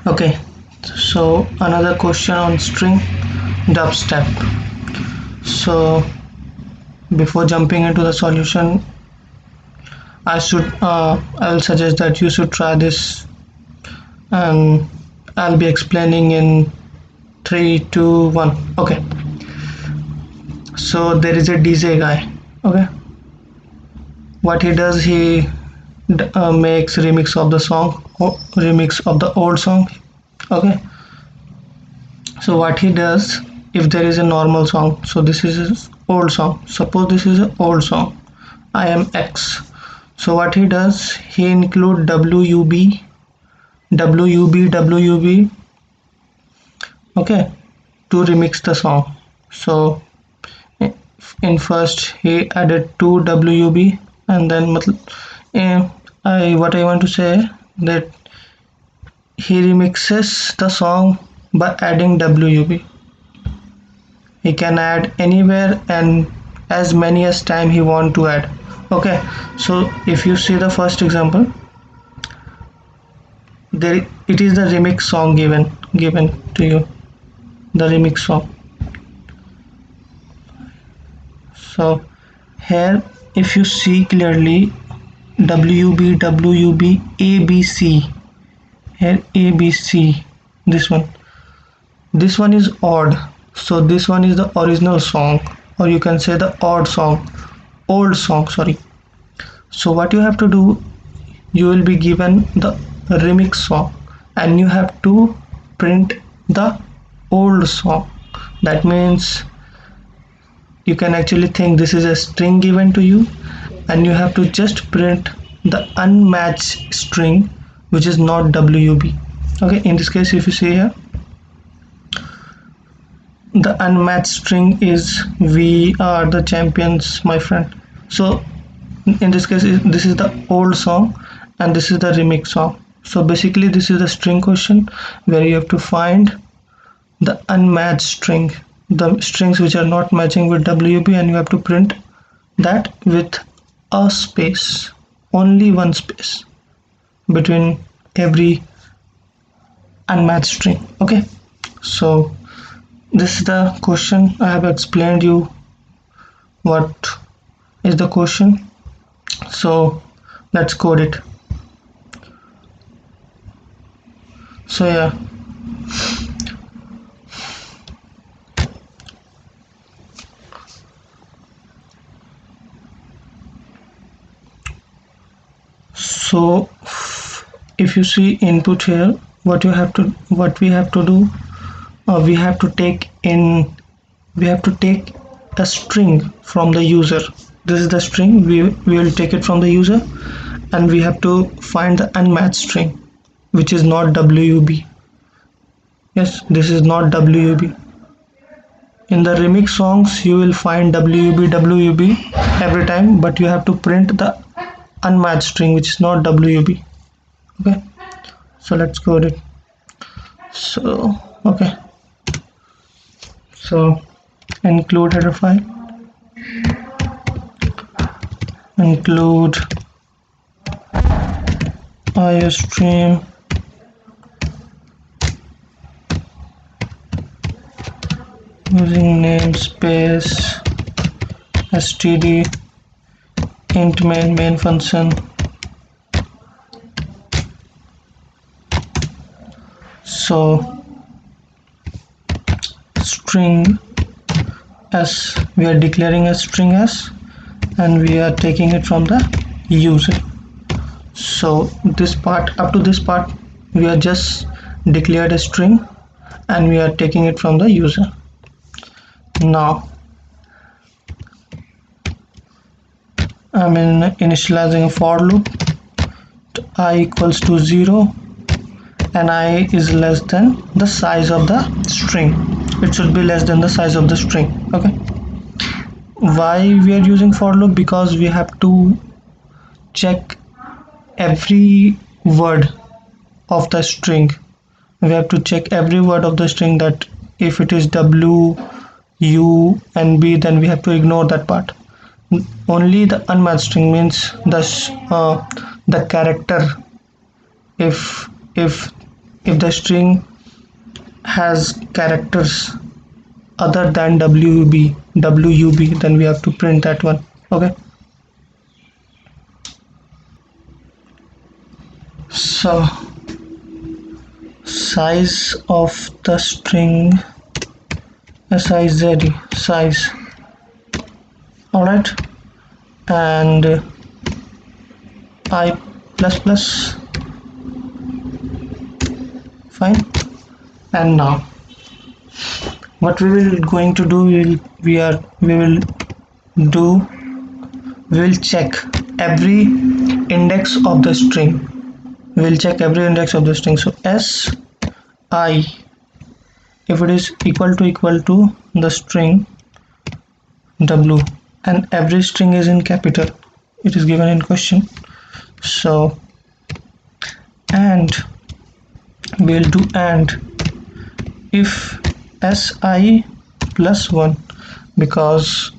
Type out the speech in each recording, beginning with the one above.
Okay, so another question on string dubstep. So before jumping into the solution, I'll suggest that you should try this, and I'll be explaining in three, two, one. Okay, so there is a DJ guy. Okay, what he does, he makes remix of the song, remix of the old song. Okay, so what he does, if there is a normal song, so this is his old song, suppose this is an old song, I am X. So what he does, he include wub, okay, to remix the song. So in first he added two wub, and then what I want to say, that he remixes the song by adding wub. He can add anywhere and as many as time he want to add. Okay, so if you see the first example, there it is the remix song given to you, the remix song. So here if you see clearly, wb abc, here abc, this one is odd, so this one is the original song, or you can say the old song, sorry. So what you have to do, you will be given the remix song and you have to print the old song. That means you can actually think this is a string given to you, and you have to just print the unmatched string, which is not wb. Okay, in this case if you see here, the unmatched string is we are the champions, my friend. So in this case this is the old song and this is the remix song. So basically this is the string question where you have to find the unmatched string, the strings which are not matching with wb, and you have to print that with a space, only one space between every unmatched string. Okay, so this is the question. I have explained you what is the question, so let's code it. So yeah, so if you see input here, what we have to do, we have to take a string from the user. This is the string, we will take it from the user, and we have to find the unmatched string which is not wub. Yes, this is not wub. In the remix songs you will find wub every time, but you have to print the unmatched string which is not wub. Okay, so let's code it. So okay, so include header file, include iostream using namespace std int main function. So string s, we are declaring a string s and we are taking it from the user. So this part, up to this part, we are just declared a string and we are taking it from the user. Now I'm initializing a for loop to I equals to 0 and I is less than the size of the string. It should be less than the size of the string. Okay, why we are using for loop? Because we have to check every word of the string. We have to check every word of the string, that if it is w, u and b, then we have to ignore that part. Only the unmatched string means the character, if if the string has characters other than wub, then we have to print that one. Okay, so size of the string, size, size. All right, and I plus plus, fine. And now what we will going to do, we will check every index of the string. We will check every index of the string. So si, if it is equal to the string w, and every string is in capital, it is given in question. So and we will do and if si plus 1, because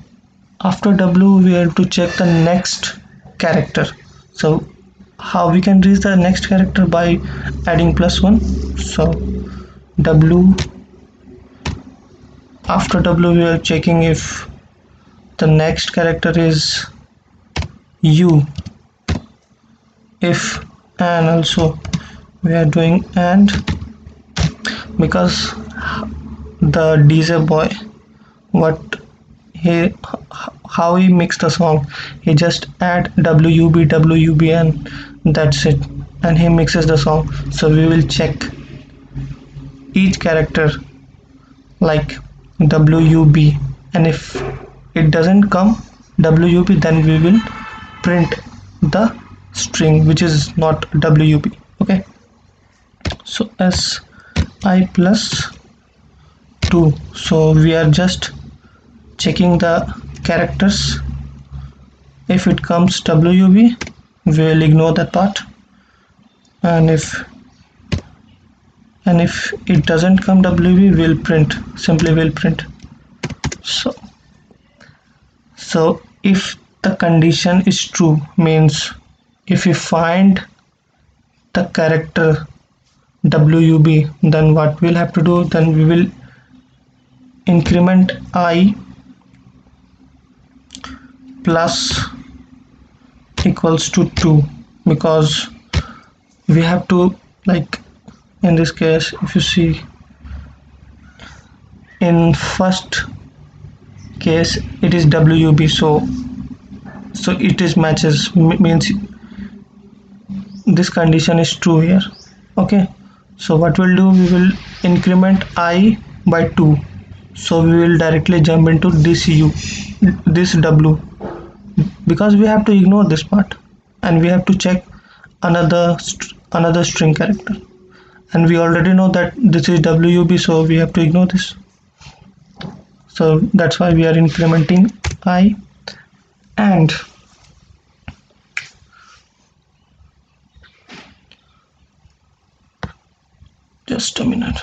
after w we have to check the next character. So how we can reach the next character? By adding plus 1. So w, after w we are checking if the next character is u, if, and also we are doing and, because the DJ boy, what he, how he mixed the song, he just add wub and that's it, and he mixes the song. So we will check each character like wub, and if it doesn't come wub, then we will print the string which is not wub. Okay, so si plus 2, so we are just checking the characters. If it comes wub, we will ignore that part, and if it doesn't come wb, we'll print, simply we'll print. So if the condition is true, means if we find the character wub, then what we'll have to do, then we will increment I plus equals to 2, because we have to, like in this case, if you see in first case it is wub, so it is matches, means this condition is true here. Okay, so what we'll do, we will increment I by 2, so we will directly jump into this w, because we have to ignore this part and we have to check another string character, and we already know that this is wub, so we have to ignore this. So that's why we are incrementing I, and just a minute.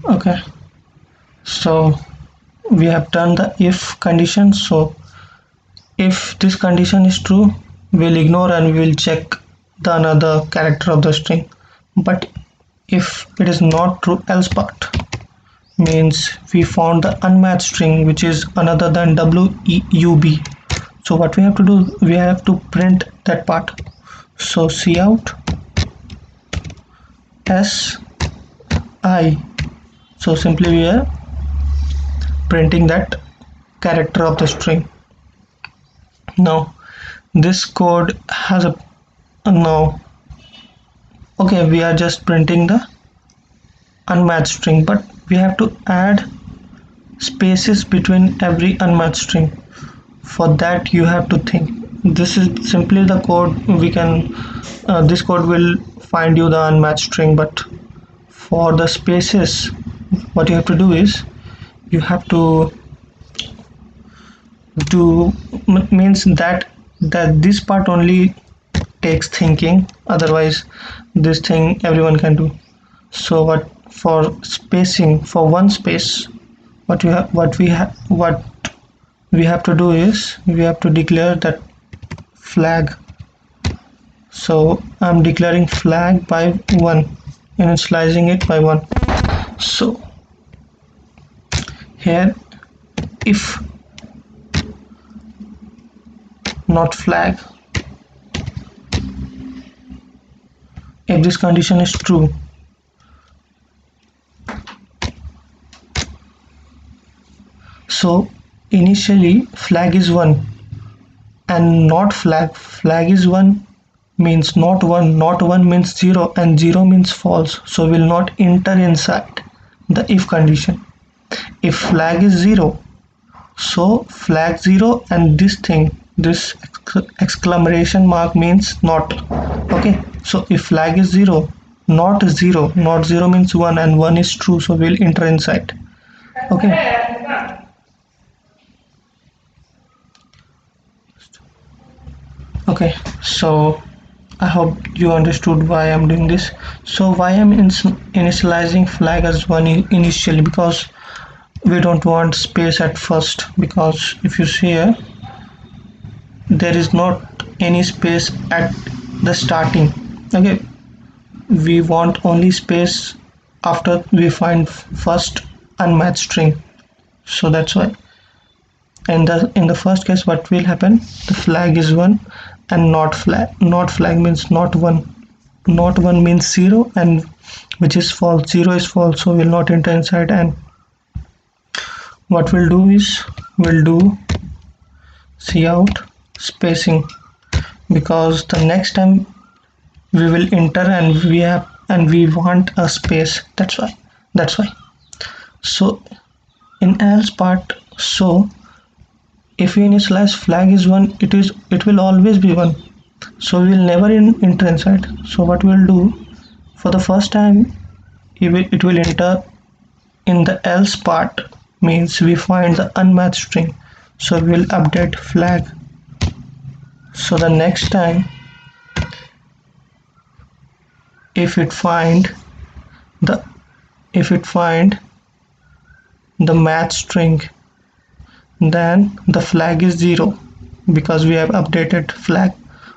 Okay, so we have done the if condition. So if this condition is true, we'll ignore and we will check the another character of the string. But if it is not true, else part, means we found the unmatched string which is another than wub. So what we have to do, we have to print that part. So cout si, so simply we are printing that character of the string. Now this code has a now, okay, we are just printing the unmatched string, but we have to add spaces between every unmatched string. For that you have to think. This is simply the code we can this code will find you the unmatched string, but for the spaces, what you have to do is you have to do, means that this part only takes thinking, otherwise this thing everyone can do. So what, for spacing, for one space, what we have to do is we have to declare that flag. So I'm declaring flag by 1, initializing it by 1. So here, if not flag, if this condition is true, so initially flag is 1 and not flag is 1 means not 1, not 1 means 0, and 0 means false, so will not enter inside the if condition. If flag is 0, so flag 0 and this thing, this exclamation mark means not. Okay, so if flag is 0, not 0, not 0 means 1 and 1 is true, so we'll enter inside. Okay. Okay, so I hope you understood why I'm doing this. So why I'm initializing flag as 1 initially, because we don't want space at first, because if you see here, there is not any space at the starting. Okay, we want only space after we find first unmatched string, so that's why. And in the first case, what will happen, the flag is 1 and not flag means not 1, not 1 means 0, and which is false, 0 is false, so will not enter inside. And what we'll do is we'll do cout spacing, because the next time we will enter and we want a space, that's why. So in else part, so if we initialize flag is 1, it will always be 1, so we will never enter inside. So what we'll do, for the first time it will enter in the else part, means we find the unmatched string, so we'll update flag. So the next time if it find the match string, then the flag is 0, because we have updated flag,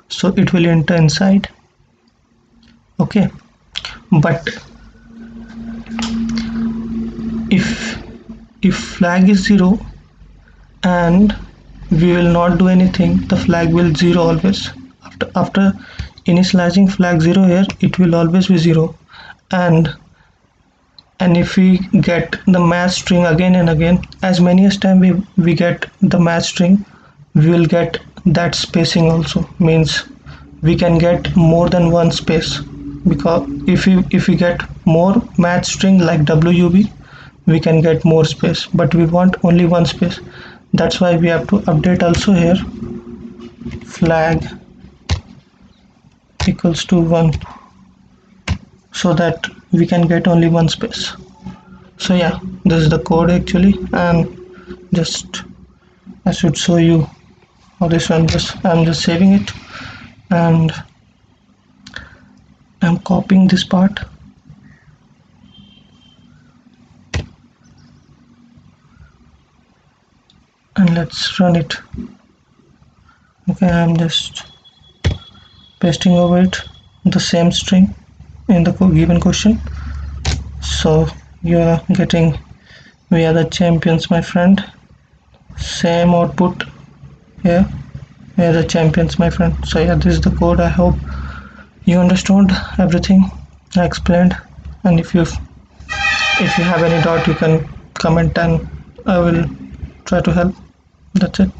so it will enter inside. Okay, but if flag is 0 and we will not do anything, the flag will 0 always. After initializing flag 0 here, it will always be 0. And if we get the match string again and again, as many as time we get the match string, we will get that spacing also, means we can get more than one space, because if we get more match string like wb, we can get more space, but we want only one space. That's why we have to update also here flag equals to 1, so that we can get only one space. So yeah, this is the code actually, and just I should show you how this one. I'm just saving it, and I'm copying this part, and let's run it. Okay, I'm just pasting over it the same string in the given question. So you are getting we are the champions, my friend. Same output here, we are the champions, my friend. So yeah, this is the code. I hope you understood everything I explained, and if you have any doubt, you can comment and I will try to help. That's it.